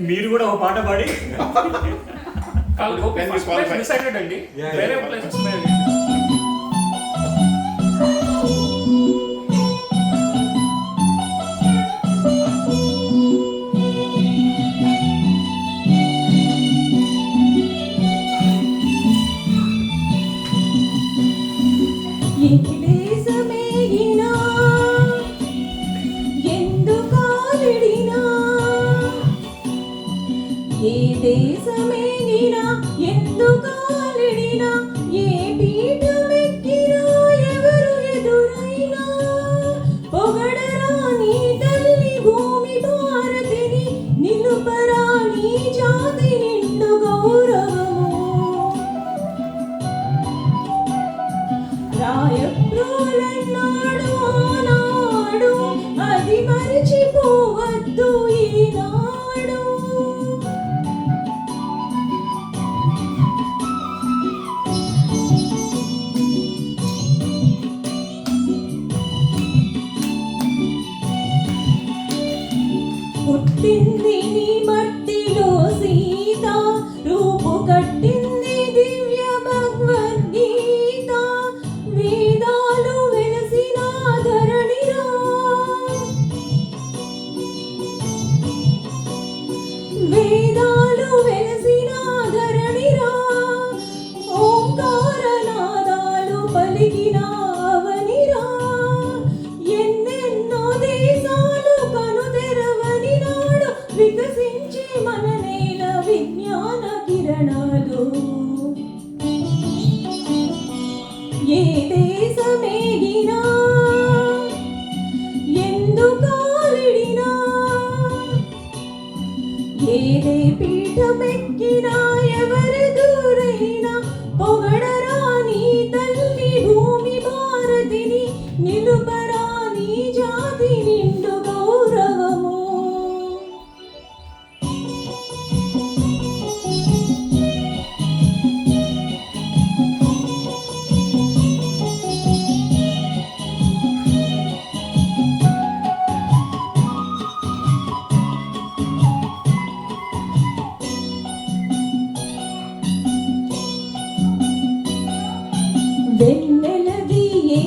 మీరు కూడా ఒక పాట పాడి మిస్ అయినట్టండి వేరే ప్లేసెస్ ఏ దేశమేగినా ఎందుకాలిడినా ఏ పీఠమెక్కినా ఎవరు ఎదురైనా పొగడరా నీ తల్లి భూమి భారతిని నిలుపరా నీ జాతి నిండు గౌరవము రాయప్రోలన్నాడు ఆనాడు అది మరిచిపోవద్దు ఈనాడు పుట్టింది నీ మట్టిలో సీత రూపు కట్టింది దివ్య భగవద్గీత వేదాలు వెలసిన ధరణిరా వేదాలు వెలసిన ధరణిరా ఓంకార నాదాలు పలికిన అవనిరా ఎన్నెన్నో దేశాలు కనుతెరవని నాడు వికసించి మన నేల విజ్ఞాన కిరణాలు ఏ దేశమేగినా ఎందుకాలిడినా ఏదే పీఠమెక్కినా ఎవరు దూరైనా పొగడరా నీ తల్లి భూమి భారతిని నిలుపరా నీ జాతి నిండు గౌరవము వెన్నెలది ఏ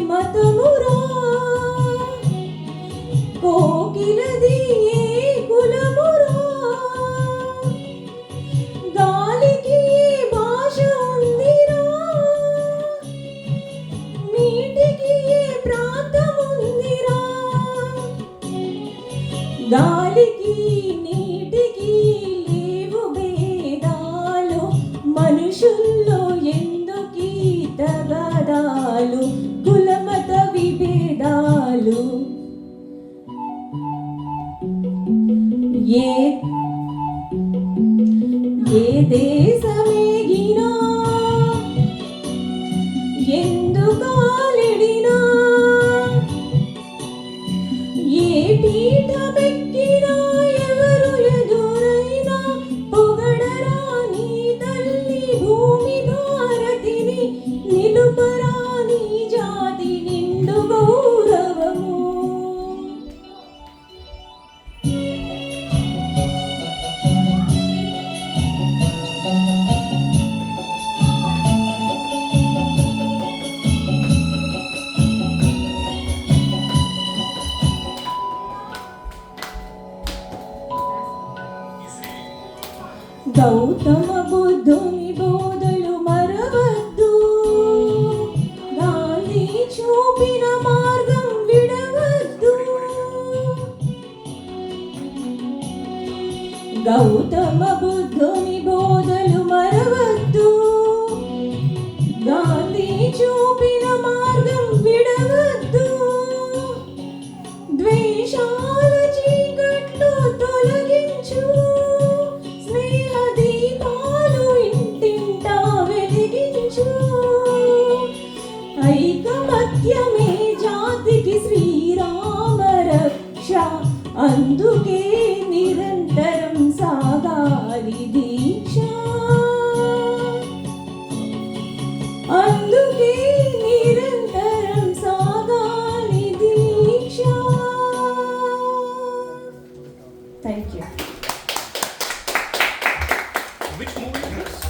మతమురా కోకిలది ఏ కులమురా గాలికి ఏ భాష ఉందిరా నీటికి ఏ ప్రాంతముందిరా గాలికి నీటికి లేవు భేదాలు మనుషుల్లో ఎందుకీ తగాదాలు కులమత విభేదాలు ఏ దేశమేగినా ఎందుకాలిడినా ఏ పీఠమెక్కినా ఎవరు ఎదురైనా పొగడరా నీ తల్లి భూమి భారతిని నిలుపరా నీ జాతి నిండు గౌరవము గౌతమ బుద్ధుని బోధలు మరవద్దు గాంధీ చూపిన మార్గం విడవద్దు గౌతమ బుద్ధుని బోధలు మరవద్దు గాంధీ చూపిన మార్గం విడవద్దు ద్వేషాల చీకట్లు తొలగించు స్నేహ దీపాలు ఇంటింటా వెలిగించు ఐకమత్యమే జాతికి శ్రీరామ రక్ష అందుకే నిరంతరం సాగాలి దీక్ష Which movie is this?